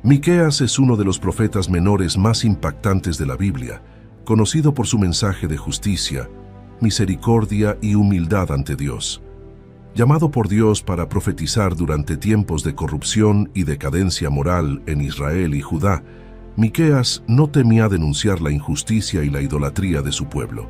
Miqueas es uno de los profetas menores más impactantes de la Biblia, conocido por su mensaje de justicia, misericordia y humildad ante Dios. Llamado por Dios para profetizar durante tiempos de corrupción y decadencia moral en Israel y Judá, Miqueas no temía denunciar la injusticia y la idolatría de su pueblo.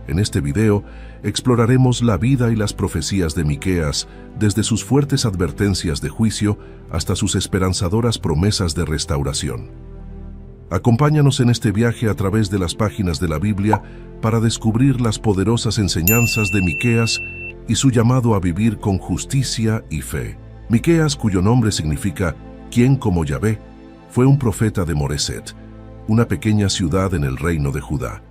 En este video exploraremos la vida y las profecías de Miqueas, desde sus fuertes advertencias de juicio hasta sus esperanzadoras promesas de restauración. Acompáñanos en este viaje a través de las páginas de la Biblia para descubrir las poderosas enseñanzas de Miqueas y su llamado a vivir con justicia y fe. Miqueas, cuyo nombre significa «¿Quién como Yahvé?», fue un profeta de Moreset, una pequeña ciudad en el reino de Judá.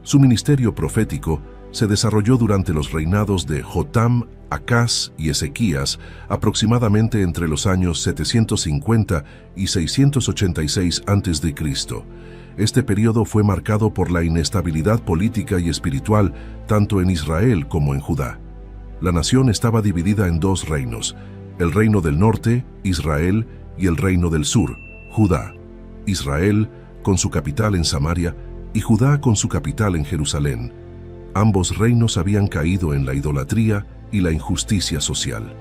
Su ministerio profético se desarrolló durante los reinados de Jotam, Acaz y Ezequías, aproximadamente entre los años 750 y 686 a.C. Este periodo fue marcado por la inestabilidad política y espiritual tanto en Israel como en Judá. La nación estaba dividida en dos reinos: el reino del norte, Israel, y el reino del sur, Judá. Israel, con su capital en Samaria, y Judá con su capital en Jerusalén. Ambos reinos habían caído en la idolatría y la injusticia social.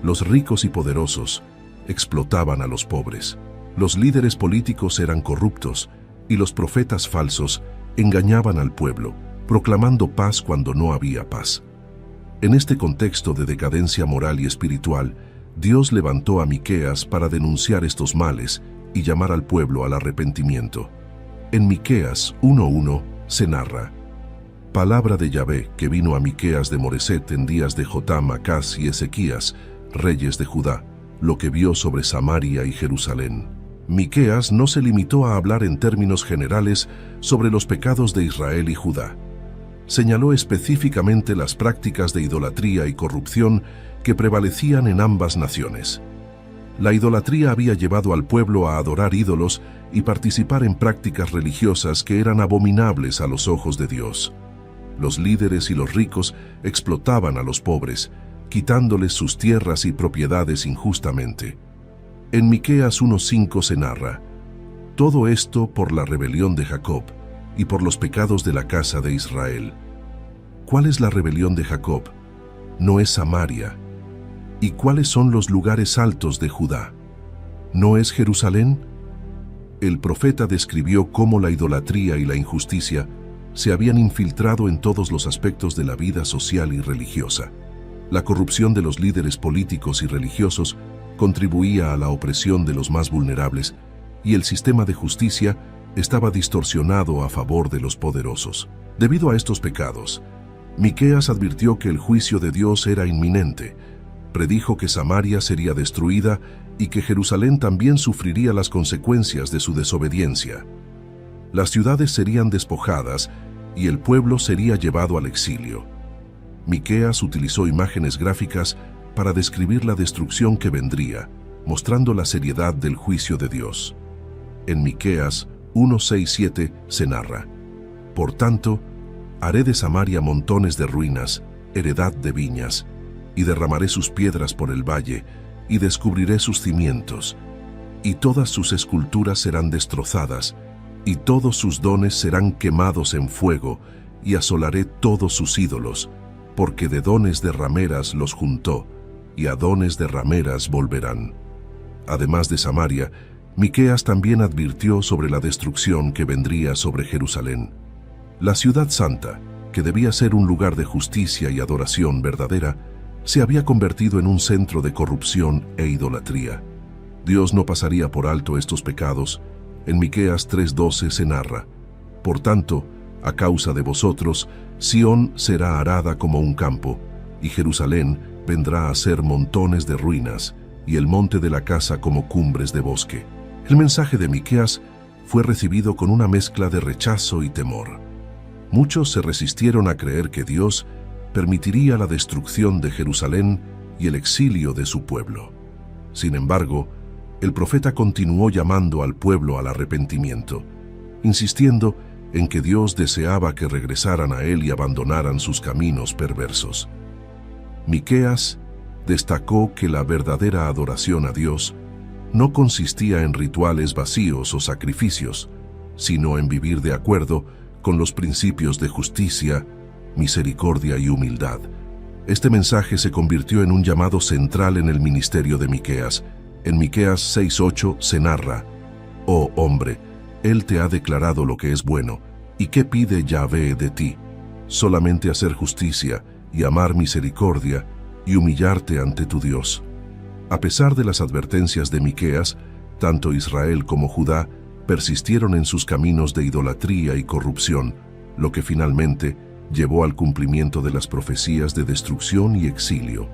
Los ricos y poderosos explotaban a los pobres. Los líderes políticos eran corruptos y los profetas falsos engañaban al pueblo, proclamando paz cuando no había paz. En este contexto de decadencia moral y espiritual, Dios levantó a Miqueas para denunciar estos males y llamar al pueblo al arrepentimiento. En Miqueas 1:1 se narra: palabra de Yahvé que vino a Miqueas de Moreset en días de Jotam, Acaz y Ezequías, reyes de Judá, lo que vio sobre Samaria y Jerusalén. Miqueas no se limitó a hablar en términos generales sobre los pecados de Israel y Judá. Señaló específicamente las prácticas de idolatría y corrupción que prevalecían en ambas naciones. La idolatría había llevado al pueblo a adorar ídolos y participar en prácticas religiosas que eran abominables a los ojos de Dios. Los líderes y los ricos explotaban a los pobres, quitándoles sus tierras y propiedades injustamente. En Miqueas 1:5 se narra: todo esto por la rebelión de Jacob y por los pecados de la casa de Israel. ¿Cuál es la rebelión de Jacob? No es Samaria. ¿Y cuáles son los lugares altos de Judá? ¿No es Jerusalén? El profeta describió cómo la idolatría y la injusticia se habían infiltrado en todos los aspectos de la vida social y religiosa. La corrupción de los líderes políticos y religiosos contribuía a la opresión de los más vulnerables, y el sistema de justicia estaba distorsionado a favor de los poderosos. Debido a estos pecados, Miqueas advirtió que el juicio de Dios era inminente. Predijo que Samaria sería destruida y que Jerusalén también sufriría las consecuencias de su desobediencia. Las ciudades serían despojadas y el pueblo sería llevado al exilio. Miqueas utilizó imágenes gráficas para describir la destrucción que vendría, mostrando la seriedad del juicio de Dios. En Miqueas 1:6-7 se narra: por tanto, haré de Samaria montones de ruinas, heredad de viñas, y derramaré sus piedras por el valle, y descubriré sus cimientos, y todas sus esculturas serán destrozadas, y todos sus dones serán quemados en fuego, y asolaré todos sus ídolos, porque de dones de rameras los juntó, y a dones de rameras volverán. Además de Samaria, Miqueas también advirtió sobre la destrucción que vendría sobre Jerusalén. La ciudad santa, que debía ser un lugar de justicia y adoración verdadera, se había convertido en un centro de corrupción e idolatría. Dios no pasaría por alto estos pecados. En Miqueas 3:12 se narra: por tanto, a causa de vosotros, Sión será arada como un campo, y Jerusalén vendrá a ser montones de ruinas, y el monte de la casa como cumbres de bosque. El mensaje de Miqueas fue recibido con una mezcla de rechazo y temor. Muchos se resistieron a creer que Dios permitiría la destrucción de Jerusalén y el exilio de su pueblo. Sin embargo, el profeta continuó llamando al pueblo al arrepentimiento, insistiendo en que Dios deseaba que regresaran a Él y abandonaran sus caminos perversos. Miqueas destacó que la verdadera adoración a Dios no consistía en rituales vacíos o sacrificios, sino en vivir de acuerdo con los principios de justicia, misericordia y humildad. Este mensaje se convirtió en un llamado central en el ministerio de Miqueas. En Miqueas 6:8 se narra: «Oh hombre, Él te ha declarado lo que es bueno, ¿y qué pide Yahvé de ti? Solamente hacer justicia y amar misericordia y humillarte ante tu Dios». A pesar de las advertencias de Miqueas, tanto Israel como Judá persistieron en sus caminos de idolatría y corrupción, lo que finalmente llevó al cumplimiento de las profecías de destrucción y exilio.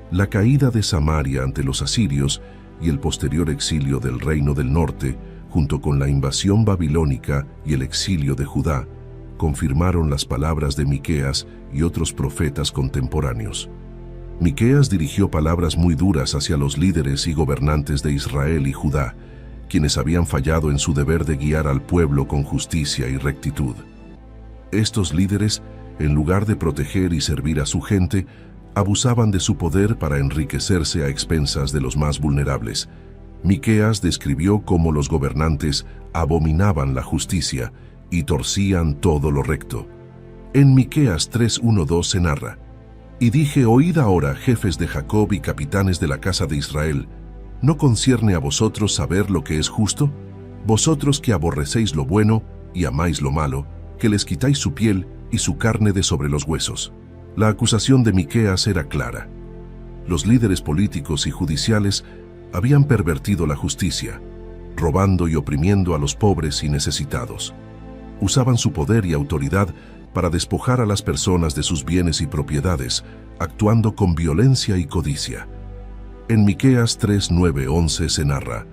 La caída de Samaria ante los asirios y el posterior exilio del reino del norte, junto con la invasión babilónica y el exilio de Judá, confirmaron las palabras de Miqueas y otros profetas contemporáneos. Miqueas dirigió palabras muy duras hacia los líderes y gobernantes de Israel y Judá, quienes habían fallado en su deber de guiar al pueblo con justicia y rectitud. Estos líderes, en lugar de proteger y servir a su gente, abusaban de su poder para enriquecerse a expensas de los más vulnerables. Miqueas describió cómo los gobernantes abominaban la justicia y torcían todo lo recto. En Miqueas 3:1-2 se narra: «Y dije, oíd ahora, jefes de Jacob y capitanes de la casa de Israel, ¿no concierne a vosotros saber lo que es justo? Vosotros que aborrecéis lo bueno y amáis lo malo, que les quitáis su piel y su carne de sobre los huesos». La acusación de Miqueas era clara. Los líderes políticos y judiciales habían pervertido la justicia, robando y oprimiendo a los pobres y necesitados. Usaban su poder y autoridad para despojar a las personas de sus bienes y propiedades, actuando con violencia y codicia. En Miqueas 3:9-11 se narra: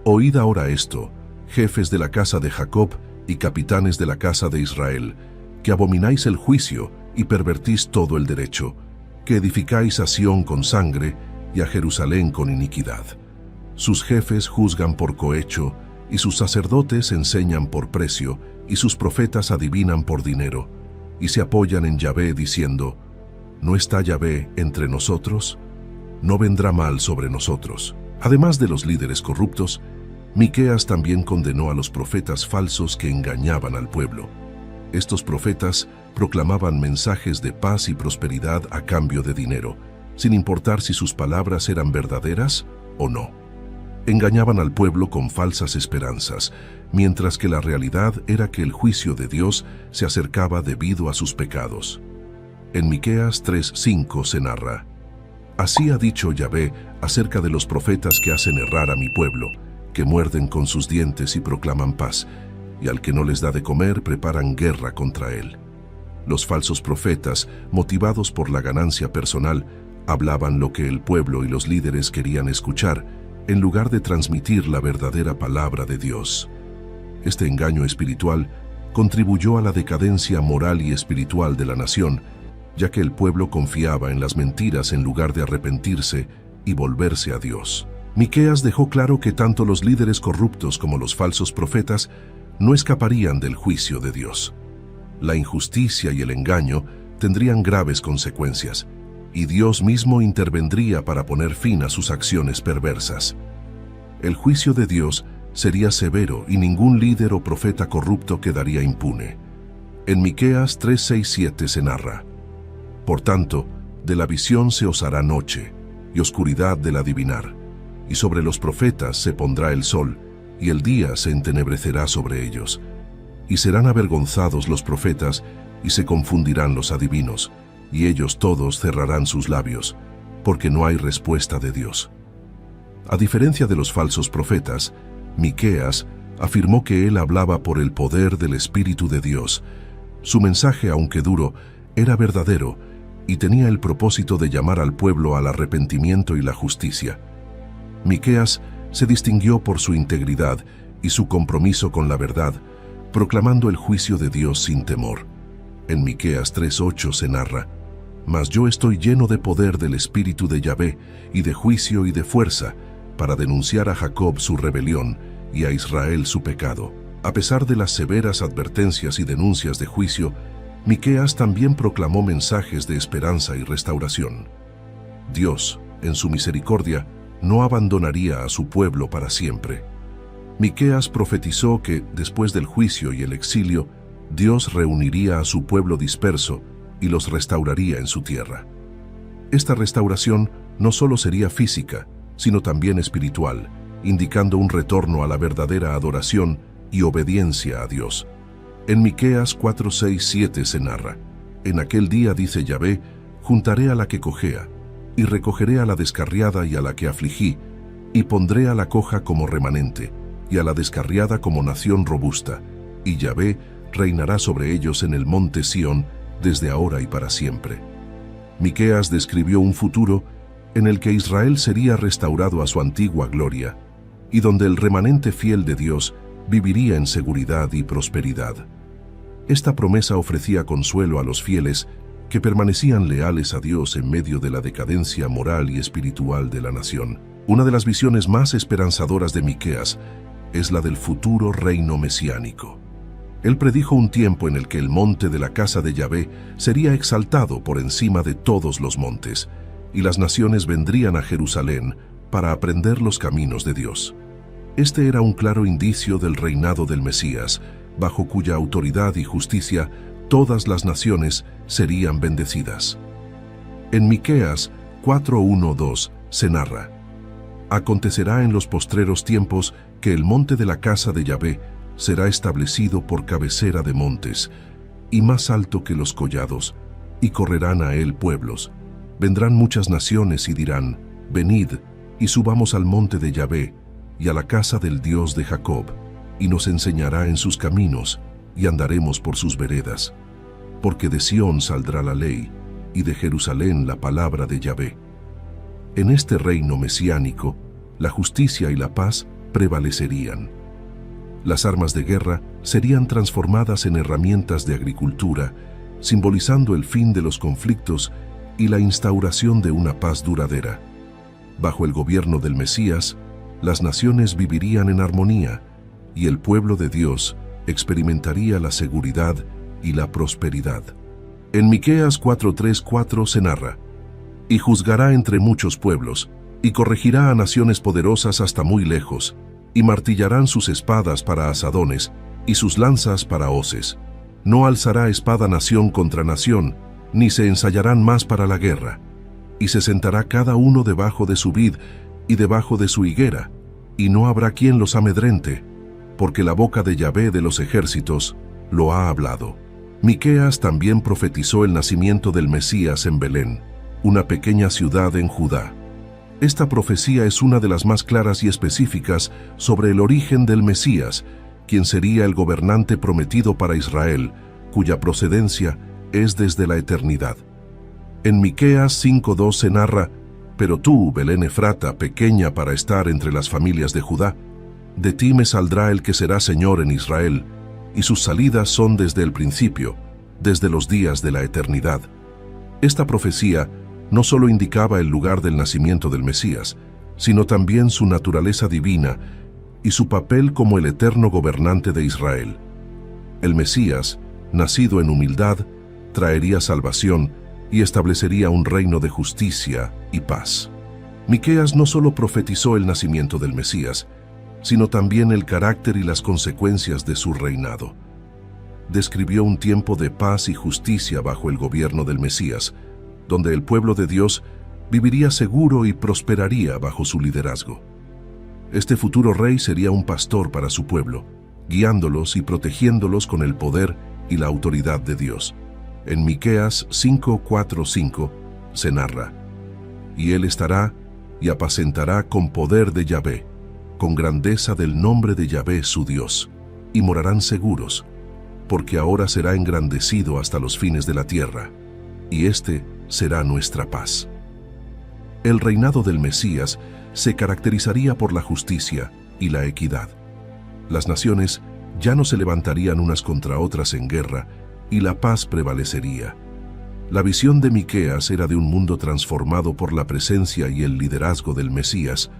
«Oíd ahora esto, jefes de la casa de Jacob y capitanes de la casa de Israel, que abomináis el juicio y pervertís todo el derecho, que edificáis a Sión con sangre y a Jerusalén con iniquidad. Sus jefes juzgan por cohecho, y sus sacerdotes enseñan por precio, y sus profetas adivinan por dinero, y se apoyan en Yahvé diciendo: ¿no está Yahvé entre nosotros? No vendrá mal sobre nosotros». Además de los líderes corruptos, Miqueas también condenó a los profetas falsos que engañaban al pueblo. Estos profetas proclamaban mensajes de paz y prosperidad a cambio de dinero, sin importar si sus palabras eran verdaderas o no. Engañaban al pueblo con falsas esperanzas, mientras que la realidad era que el juicio de Dios se acercaba debido a sus pecados. En Miqueas 3:5 se narra: «Así ha dicho Yahvé acerca de los profetas que hacen errar a mi pueblo, que muerden con sus dientes y proclaman paz, y al que no les da de comer preparan guerra contra él». Los falsos profetas, motivados por la ganancia personal, hablaban lo que el pueblo y los líderes querían escuchar, en lugar de transmitir la verdadera palabra de Dios. Este engaño espiritual contribuyó a la decadencia moral y espiritual de la nación, ya que el pueblo confiaba en las mentiras en lugar de arrepentirse y volverse a Dios. Miqueas dejó claro que tanto los líderes corruptos como los falsos profetas no escaparían del juicio de Dios. La injusticia y el engaño tendrían graves consecuencias, y Dios mismo intervendría para poner fin a sus acciones perversas. El juicio de Dios sería severo y ningún líder o profeta corrupto quedaría impune. En Miqueas 3:6-7 se narra: «Por tanto, de la visión se os hará noche, y oscuridad del adivinar, y sobre los profetas se pondrá el sol, y el día se entenebrecerá sobre ellos. Y serán avergonzados los profetas, y se confundirán los adivinos, y ellos todos cerrarán sus labios, porque no hay respuesta de Dios». A diferencia de los falsos profetas, Miqueas afirmó que él hablaba por el poder del Espíritu de Dios. Su mensaje, aunque duro, era verdadero y tenía el propósito de llamar al pueblo al arrepentimiento y la justicia. Miqueas se distinguió por su integridad y su compromiso con la verdad, proclamando el juicio de Dios sin temor. En Miqueas 3:8 se narra: «Mas yo estoy lleno de poder del Espíritu de Yahvé, y de juicio y de fuerza, para denunciar a Jacob su rebelión y a Israel su pecado». A pesar de las severas advertencias y denuncias de juicio, Miqueas también proclamó mensajes de esperanza y restauración. Dios, en su misericordia, no abandonaría a su pueblo para siempre. Miqueas profetizó que, después del juicio y el exilio, Dios reuniría a su pueblo disperso y los restauraría en su tierra. Esta restauración no solo sería física, sino también espiritual, indicando un retorno a la verdadera adoración y obediencia a Dios. En Miqueas 4, 6, 7 se narra: En aquel día, dice Yahvé, juntaré a la que cojea, y recogeré a la descarriada y a la que afligí, y pondré a la coja como remanente, y a la descarriada como nación robusta, y Yahvé reinará sobre ellos en el monte Sión, desde ahora y para siempre. Miqueas describió un futuro en el que Israel sería restaurado a su antigua gloria, y donde el remanente fiel de Dios viviría en seguridad y prosperidad. Esta promesa ofrecía consuelo a los fieles que permanecían leales a Dios en medio de la decadencia moral y espiritual de la nación. Una de las visiones más esperanzadoras de Miqueas es la del futuro reino mesiánico. Él predijo un tiempo en el que el monte de la casa de Yahvé sería exaltado por encima de todos los montes, y las naciones vendrían a Jerusalén para aprender los caminos de Dios. Este era un claro indicio del reinado del Mesías, bajo cuya autoridad y justicia todas las naciones serían bendecidas. En Miqueas 4:1-2 se narra: Acontecerá en los postreros tiempos que el monte de la casa de Yahvé será establecido por cabecera de montes, y más alto que los collados, y correrán a él pueblos. Vendrán muchas naciones y dirán: Venid, y subamos al monte de Yahvé, y a la casa del Dios de Jacob, y nos enseñará en sus caminos, y andaremos por sus veredas. Porque de Sión saldrá la ley, y de Jerusalén la palabra de Yahvé. En este reino mesiánico, la justicia y la paz prevalecerían. Las armas de guerra serían transformadas en herramientas de agricultura, simbolizando el fin de los conflictos y la instauración de una paz duradera. Bajo el gobierno del Mesías, las naciones vivirían en armonía, y el pueblo de Dios experimentaría la seguridad y la prosperidad. En Miqueas 4:3-4 se narra: Y juzgará entre muchos pueblos, y corregirá a naciones poderosas hasta muy lejos, y martillarán sus espadas para asadones, y sus lanzas para hoces. No alzará espada nación contra nación, ni se ensayarán más para la guerra. Y se sentará cada uno debajo de su vid y debajo de su higuera, y no habrá quien los amedrente, porque la boca de Yahvé de los ejércitos lo ha hablado. Miqueas también profetizó el nacimiento del Mesías en Belén, una pequeña ciudad en Judá. Esta profecía es una de las más claras y específicas sobre el origen del Mesías, quien sería el gobernante prometido para Israel, cuya procedencia es desde la eternidad. En Miqueas 5:2 se narra: Pero tú, Belén Efrata, pequeña para estar entre las familias de Judá, de ti me saldrá el que será Señor en Israel, y sus salidas son desde el principio, desde los días de la eternidad. Esta profecía no solo indicaba el lugar del nacimiento del Mesías, sino también su naturaleza divina y su papel como el eterno gobernante de Israel. El Mesías, nacido en humildad, traería salvación y establecería un reino de justicia y paz. Miqueas no solo profetizó el nacimiento del Mesías, sino también el carácter y las consecuencias de su reinado. Describió un tiempo de paz y justicia bajo el gobierno del Mesías, donde el pueblo de Dios viviría seguro y prosperaría bajo su liderazgo. Este futuro rey sería un pastor para su pueblo, guiándolos y protegiéndolos con el poder y la autoridad de Dios. En Miqueas 5:4-5 se narra: Y él estará y apacentará con poder de Yahvé, con grandeza del nombre de Yahvé su Dios, y morarán seguros, porque ahora será engrandecido hasta los fines de la tierra, y este será nuestra paz. El reinado del Mesías se caracterizaría por la justicia y la equidad. Las naciones ya no se levantarían unas contra otras en guerra, y la paz prevalecería. La visión de Miqueas era de un mundo transformado por la presencia y el liderazgo del Mesías,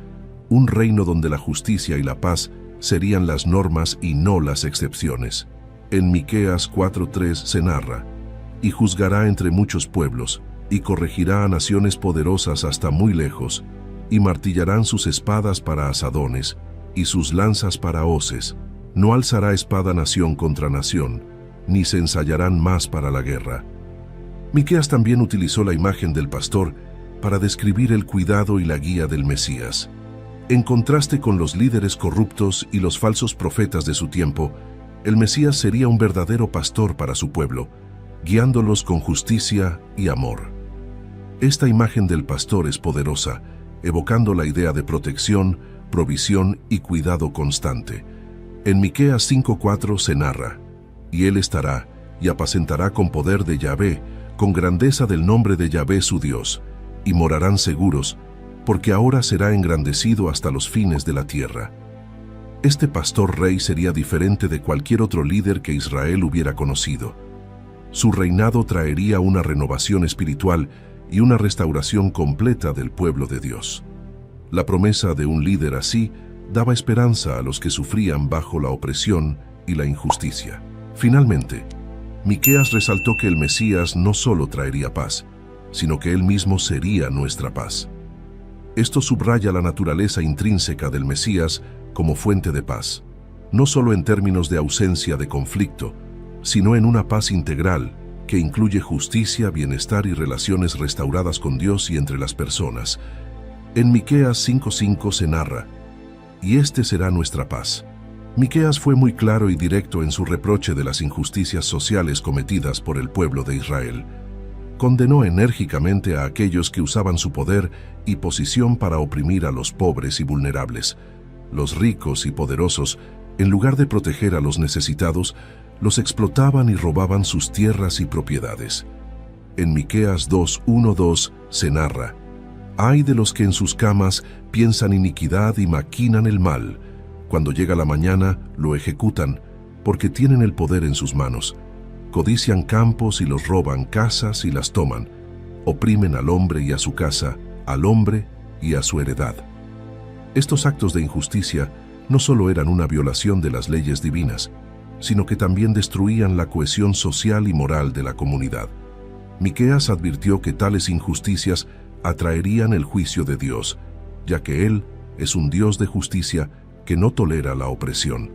un reino donde la justicia y la paz serían las normas y no las excepciones. En Miqueas 4:3 se narra: Y juzgará entre muchos pueblos, y corregirá a naciones poderosas hasta muy lejos, y martillarán sus espadas para asadones, y sus lanzas para hoces. No alzará espada nación contra nación, ni se ensayarán más para la guerra. Miqueas también utilizó la imagen del pastor para describir el cuidado y la guía del Mesías. En contraste con los líderes corruptos y los falsos profetas de su tiempo, el Mesías sería un verdadero pastor para su pueblo, guiándolos con justicia y amor. Esta imagen del pastor es poderosa, evocando la idea de protección, provisión y cuidado constante. En Miqueas 5:4 se narra: «Y él estará, y apacentará con poder de Yahvé, con grandeza del nombre de Yahvé su Dios, y morarán seguros, porque ahora será engrandecido hasta los fines de la tierra». Este pastor rey sería diferente de cualquier otro líder que Israel hubiera conocido. Su reinado traería una renovación espiritual y una restauración completa del pueblo de Dios. La promesa de un líder así daba esperanza a los que sufrían bajo la opresión y la injusticia. Finalmente, Miqueas resaltó que el Mesías no solo traería paz, sino que él mismo sería nuestra paz. Esto subraya la naturaleza intrínseca del Mesías como fuente de paz, no solo en términos de ausencia de conflicto, sino en una paz integral que incluye justicia, bienestar y relaciones restauradas con Dios y entre las personas. En Miqueas 5:5 se narra: «Y este será nuestra paz». Miqueas fue muy claro y directo en su reproche de las injusticias sociales cometidas por el pueblo de Israel. Condenó enérgicamente a aquellos que usaban su poder y posición para oprimir a los pobres y vulnerables. Los ricos y poderosos, en lugar de proteger a los necesitados, los explotaban y robaban sus tierras y propiedades. En Miqueas 2:1-2 se narra: «Ay de los que en sus camas piensan iniquidad y maquinan el mal. Cuando llega la mañana, lo ejecutan, porque tienen el poder en sus manos. Codician campos y los roban, casas y las toman. Oprimen al hombre y a su casa, al hombre y a su heredad». Estos actos de injusticia no solo eran una violación de las leyes divinas, sino que también destruían la cohesión social y moral de la comunidad. Miqueas advirtió que tales injusticias atraerían el juicio de Dios, ya que Él es un Dios de justicia que no tolera la opresión.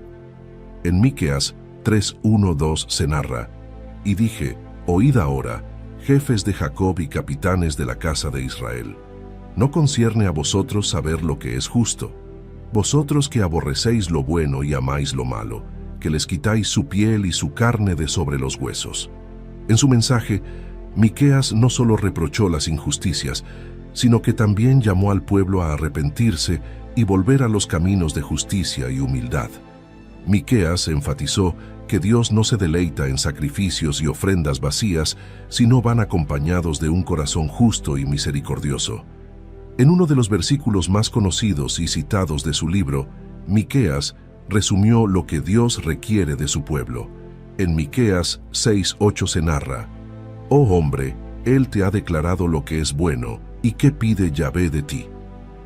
En Miqueas 3:1-2 se narra: «Y dije, oíd ahora, jefes de Jacob y capitanes de la casa de Israel. ¿No concierne a vosotros saber lo que es justo? Vosotros que aborrecéis lo bueno y amáis lo malo, que les quitáis su piel y su carne de sobre los huesos». En su mensaje, Miqueas no solo reprochó las injusticias, sino que también llamó al pueblo a arrepentirse y volver a los caminos de justicia y humildad. Miqueas enfatizó que Dios no se deleita en sacrificios y ofrendas vacías, sino van acompañados de un corazón justo y misericordioso. En uno de los versículos más conocidos y citados de su libro, Miqueas resumió lo que Dios requiere de su pueblo. En Miqueas 6:8 se narra: «Oh hombre, Él te ha declarado lo que es bueno, ¿y qué pide Yahvé de ti?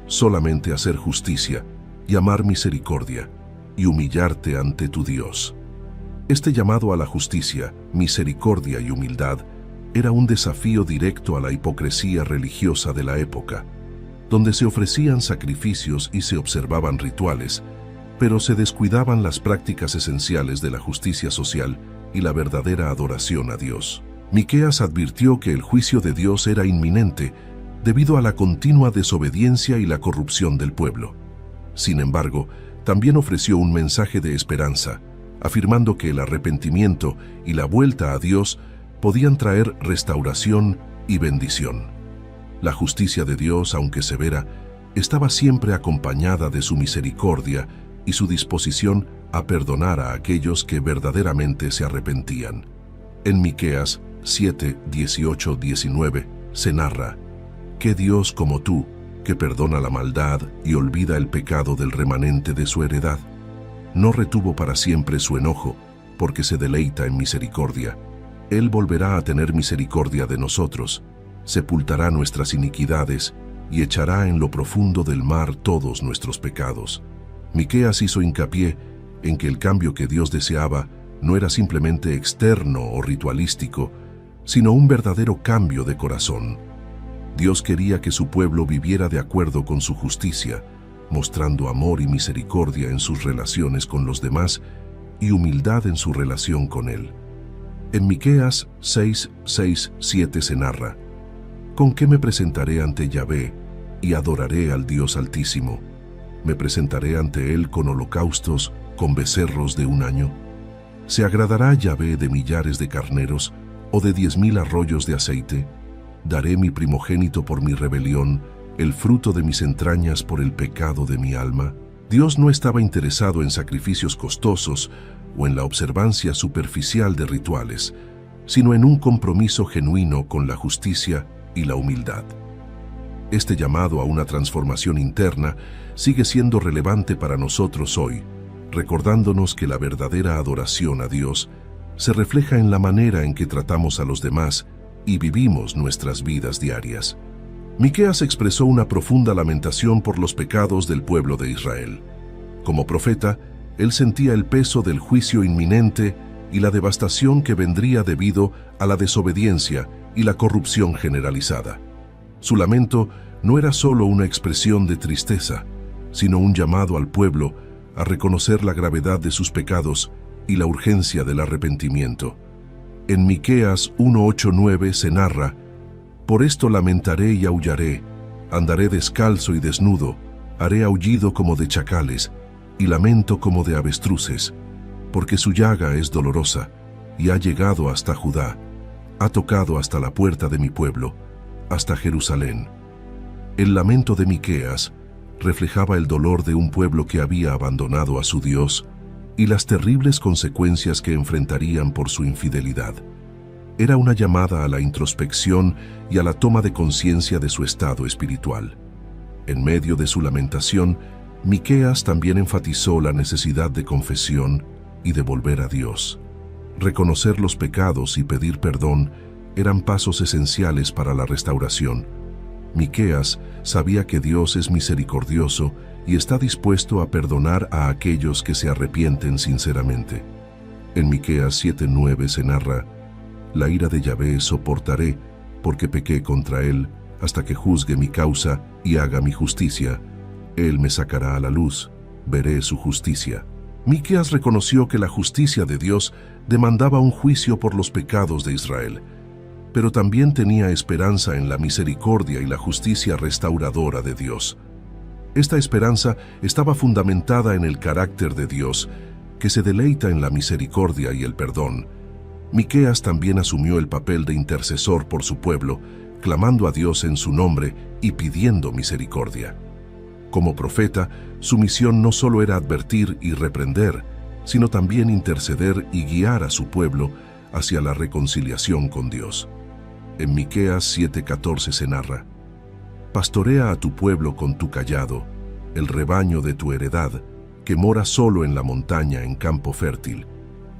Solamente hacer justicia y amar misericordia, y humillarte ante tu Dios». Este llamado a la justicia, misericordia y humildad era un desafío directo a la hipocresía religiosa de la época, donde se ofrecían sacrificios y se observaban rituales, pero se descuidaban las prácticas esenciales de la justicia social y la verdadera adoración a Dios. Miqueas advirtió que el juicio de Dios era inminente debido a la continua desobediencia y la corrupción del pueblo. Sin embargo, también ofreció un mensaje de esperanza, afirmando que el arrepentimiento y la vuelta a Dios podían traer restauración y bendición. La justicia de Dios, aunque severa, estaba siempre acompañada de su misericordia y su disposición a perdonar a aquellos que verdaderamente se arrepentían. En Miqueas 7:18-19 se narra: «¿Qué Dios como tú, que perdona la maldad y olvida el pecado del remanente de su heredad? No retuvo para siempre su enojo, porque se deleita en misericordia. Él volverá a tener misericordia de nosotros, sepultará nuestras iniquidades y echará en lo profundo del mar todos nuestros pecados». Miqueas hizo hincapié en que el cambio que Dios deseaba no era simplemente externo o ritualístico, sino un verdadero cambio de corazón. Dios quería que su pueblo viviera de acuerdo con su justicia, mostrando amor y misericordia en sus relaciones con los demás y humildad en su relación con Él. En Miqueas 6:6-7 se narra: ¿Con qué me presentaré ante Yahvé y adoraré al Dios Altísimo? ¿Me presentaré ante Él con holocaustos, con becerros de un año? ¿Se agradará Yahvé de millares de carneros o de 10,000 arroyos de aceite? ¿Daré mi primogénito por mi rebelión, el fruto de mis entrañas por el pecado de mi alma? Dios no estaba interesado en sacrificios costosos o en la observancia superficial de rituales, sino en un compromiso genuino con la justicia y la humildad. Este llamado a una transformación interna sigue siendo relevante para nosotros hoy, recordándonos que la verdadera adoración a Dios se refleja en la manera en que tratamos a los demás y vivimos nuestras vidas diarias. Miqueas expresó una profunda lamentación por los pecados del pueblo de Israel. Como profeta, él sentía el peso del juicio inminente y la devastación que vendría debido a la desobediencia y la corrupción generalizada. Su lamento no era solo una expresión de tristeza, sino un llamado al pueblo a reconocer la gravedad de sus pecados y la urgencia del arrepentimiento. En Miqueas 1:8-9 se narra: Por esto lamentaré y aullaré, andaré descalzo y desnudo, haré aullido como de chacales y lamento como de avestruces, porque su llaga es dolorosa y ha llegado hasta Judá, ha tocado hasta la puerta de mi pueblo, hasta Jerusalén. El lamento de Miqueas reflejaba el dolor de un pueblo que había abandonado a su Dios y las terribles consecuencias que enfrentarían por su infidelidad. Era una llamada a la introspección y a la toma de conciencia de su estado espiritual. En medio de su lamentación, Miqueas también enfatizó la necesidad de confesión y de volver a Dios. Reconocer los pecados y pedir perdón eran pasos esenciales para la restauración. Miqueas sabía que Dios es misericordioso y está dispuesto a perdonar a aquellos que se arrepienten sinceramente. En Miqueas 7:9 se narra: La ira de Yahvé soportaré, porque pequé contra él, hasta que juzgue mi causa y haga mi justicia. Él me sacará a la luz, veré su justicia. Miqueas reconoció que la justicia de Dios demandaba un juicio por los pecados de Israel, pero también tenía esperanza en la misericordia y la justicia restauradora de Dios. Esta esperanza estaba fundamentada en el carácter de Dios, que se deleita en la misericordia y el perdón. Miqueas también asumió el papel de intercesor por su pueblo, clamando a Dios en su nombre y pidiendo misericordia. Como profeta, su misión no solo era advertir y reprender, sino también interceder y guiar a su pueblo hacia la reconciliación con Dios. En Miqueas 7:14 se narra: Pastorea a tu pueblo con tu cayado, el rebaño de tu heredad, que mora solo en la montaña en campo fértil,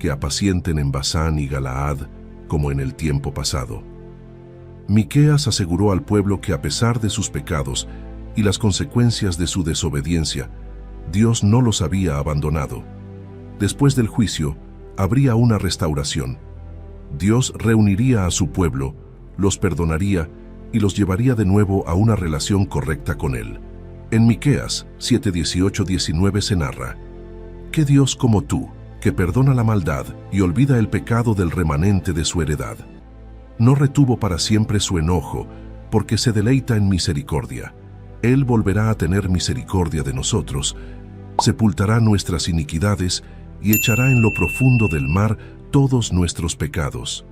que apacienten en Basán y Galaad, como en el tiempo pasado. Miqueas aseguró al pueblo que a pesar de sus pecados y las consecuencias de su desobediencia, Dios no los había abandonado. Después del juicio, habría una restauración. Dios reuniría a su pueblo, los perdonaría y los llevaría de nuevo a una relación correcta con Él. En Miqueas 7:18-19 se narra: ¿Qué Dios como tú, que perdona la maldad y olvida el pecado del remanente de su heredad? No retuvo para siempre su enojo, porque se deleita en misericordia. Él volverá a tener misericordia de nosotros, sepultará nuestras iniquidades y echará en lo profundo del mar todos nuestros pecados.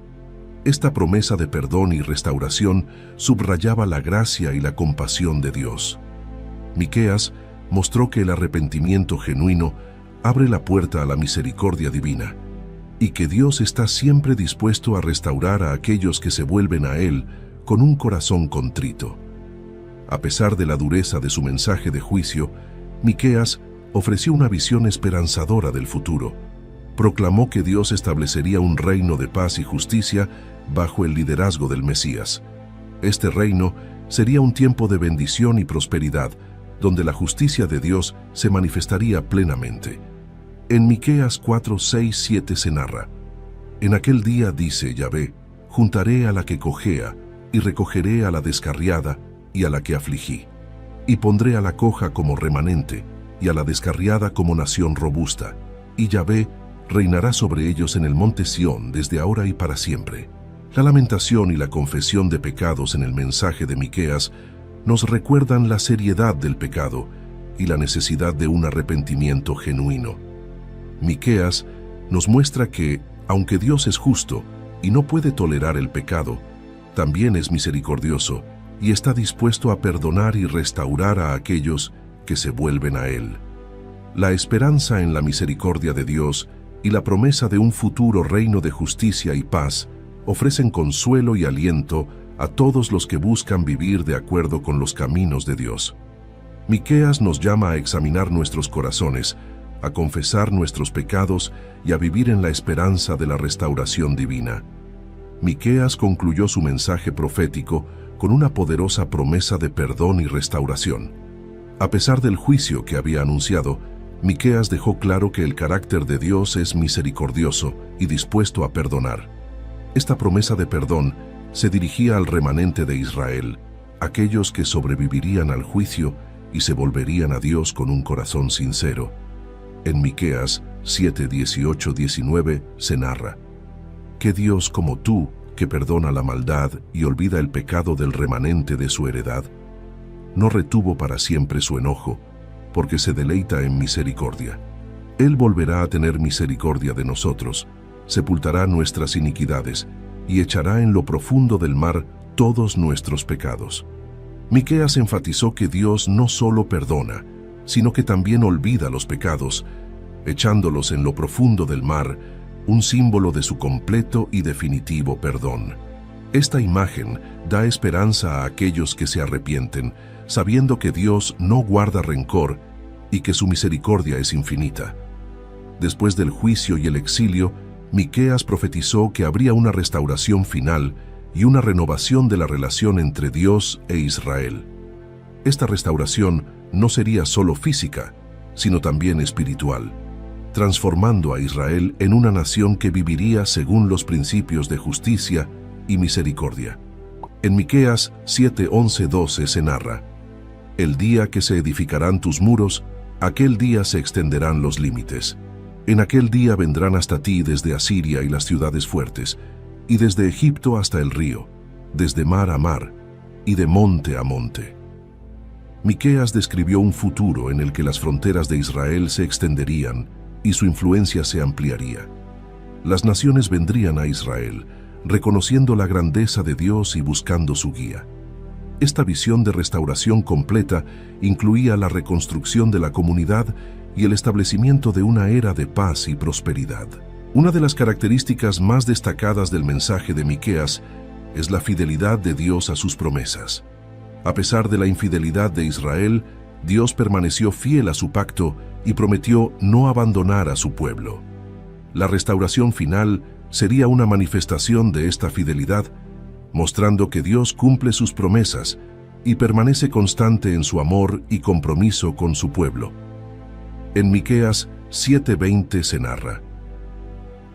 Esta promesa de perdón y restauración subrayaba la gracia y la compasión de Dios. Miqueas mostró que el arrepentimiento genuino abre la puerta a la misericordia divina y que Dios está siempre dispuesto a restaurar a aquellos que se vuelven a Él con un corazón contrito. A pesar de la dureza de su mensaje de juicio, Miqueas ofreció una visión esperanzadora del futuro. Proclamó que Dios establecería un reino de paz y justicia bajo el liderazgo del Mesías. Este reino sería un tiempo de bendición y prosperidad, donde la justicia de Dios se manifestaría plenamente. En Miqueas 4:6-7 se narra: En aquel día, dice Yahvé, juntaré a la que cojea, y recogeré a la descarriada y a la que afligí. Y pondré a la coja como remanente, y a la descarriada como nación robusta. Y Yahvé reinará sobre ellos en el monte Sión desde ahora y para siempre. La lamentación y la confesión de pecados en el mensaje de Miqueas nos recuerdan la seriedad del pecado y la necesidad de un arrepentimiento genuino. Miqueas nos muestra que, aunque Dios es justo y no puede tolerar el pecado, también es misericordioso y está dispuesto a perdonar y restaurar a aquellos que se vuelven a Él. La esperanza en la misericordia de Dios y la promesa de un futuro reino de justicia y paz ofrecen consuelo y aliento a todos los que buscan vivir de acuerdo con los caminos de Dios. Miqueas nos llama a examinar nuestros corazones, a confesar nuestros pecados y a vivir en la esperanza de la restauración divina. Miqueas concluyó su mensaje profético con una poderosa promesa de perdón y restauración. A pesar del juicio que había anunciado, Miqueas dejó claro que el carácter de Dios es misericordioso y dispuesto a perdonar. Esta promesa de perdón se dirigía al remanente de Israel, aquellos que sobrevivirían al juicio y se volverían a Dios con un corazón sincero. En Miqueas 7, 18, 19 se narra: ¿Qué Dios como tú, que perdona la maldad y olvida el pecado del remanente de su heredad? No retuvo para siempre su enojo, porque se deleita en misericordia. Él volverá a tener misericordia de nosotros, sepultará nuestras iniquidades y echará en lo profundo del mar todos nuestros pecados. Miqueas enfatizó que Dios no solo perdona, sino que también olvida los pecados, echándolos en lo profundo del mar, un símbolo de su completo y definitivo perdón. Esta imagen da esperanza a aquellos que se arrepienten, sabiendo que Dios no guarda rencor y que su misericordia es infinita. Después del juicio y el exilio, Miqueas profetizó que habría una restauración final y una renovación de la relación entre Dios e Israel. Esta restauración no sería solo física, sino también espiritual, transformando a Israel en una nación que viviría según los principios de justicia y misericordia. En Miqueas 7, 11, 12 se narra: El día que se edificarán tus muros, aquel día se extenderán los límites. En aquel día vendrán hasta ti desde Asiria y las ciudades fuertes, y desde Egipto hasta el río, desde mar a mar, y de monte a monte. Miqueas describió un futuro en el que las fronteras de Israel se extenderían y su influencia se ampliaría. Las naciones vendrían a Israel, reconociendo la grandeza de Dios y buscando su guía. Esta visión de restauración completa incluía la reconstrucción de la comunidad y el establecimiento de una era de paz y prosperidad. Una de las características más destacadas del mensaje de Miqueas es la fidelidad de Dios a sus promesas. A pesar de la infidelidad de Israel, Dios permaneció fiel a su pacto y prometió no abandonar a su pueblo. La restauración final sería una manifestación de esta fidelidad, mostrando que Dios cumple sus promesas y permanece constante en su amor y compromiso con su pueblo. En Miqueas 7:20 se narra: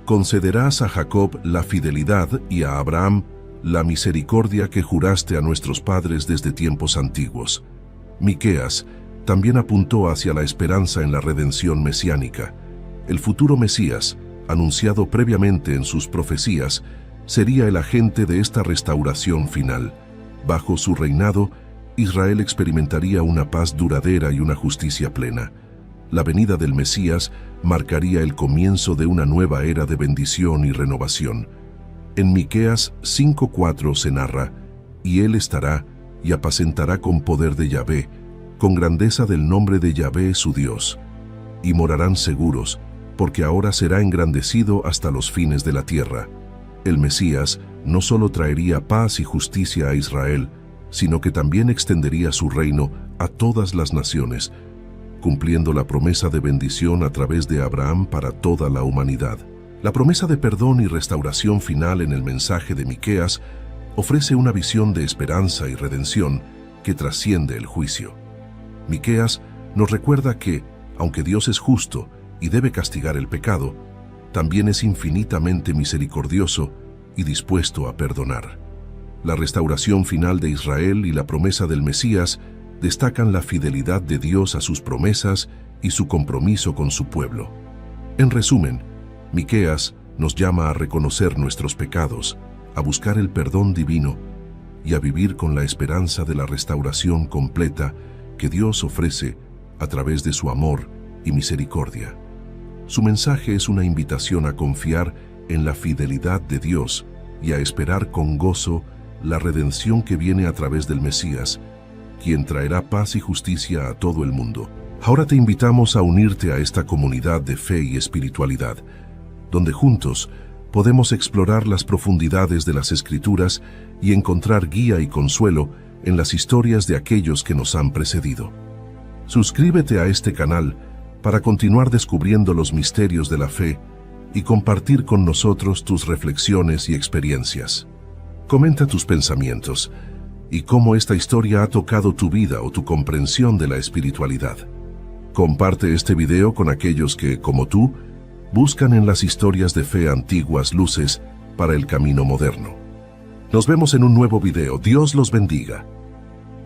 Concederás a Jacob la fidelidad y a Abraham la misericordia que juraste a nuestros padres desde tiempos antiguos. Miqueas también apuntó hacia la esperanza en la redención mesiánica. El futuro Mesías, anunciado previamente en sus profecías, sería el agente de esta restauración final. Bajo su reinado, Israel experimentaría una paz duradera y una justicia plena. La venida del Mesías marcaría el comienzo de una nueva era de bendición y renovación. En Miqueas 5:4 se narra: Y él estará y apacentará con poder de Yahvé, con grandeza del nombre de Yahvé su Dios. Y morarán seguros, porque ahora será engrandecido hasta los fines de la tierra. El Mesías no solo traería paz y justicia a Israel, sino que también extendería su reino a todas las naciones, cumpliendo la promesa de bendición a través de Abraham para toda la humanidad. La promesa de perdón y restauración final en el mensaje de Miqueas ofrece una visión de esperanza y redención que trasciende el juicio. Miqueas nos recuerda que, aunque Dios es justo y debe castigar el pecado, también es infinitamente misericordioso y dispuesto a perdonar. La restauración final de Israel y la promesa del Mesías destacan la fidelidad de Dios a sus promesas y su compromiso con su pueblo. En resumen, Miqueas nos llama a reconocer nuestros pecados, a buscar el perdón divino y a vivir con la esperanza de la restauración completa que Dios ofrece a través de su amor y misericordia. Su mensaje es una invitación a confiar en la fidelidad de Dios y a esperar con gozo la redención que viene a través del Mesías, quien traerá paz y justicia a todo el mundo. Ahora te invitamos a unirte a esta comunidad de fe y espiritualidad, donde juntos podemos explorar las profundidades de las Escrituras y encontrar guía y consuelo en las historias de aquellos que nos han precedido. Suscríbete a este canal para continuar descubriendo los misterios de la fe y compartir con nosotros tus reflexiones y experiencias. Comenta tus pensamientos y cómo esta historia ha tocado tu vida o tu comprensión de la espiritualidad. Comparte este video con aquellos que, como tú, buscan en las historias de fe antiguas luces para el camino moderno. Nos vemos en un nuevo video. Dios los bendiga.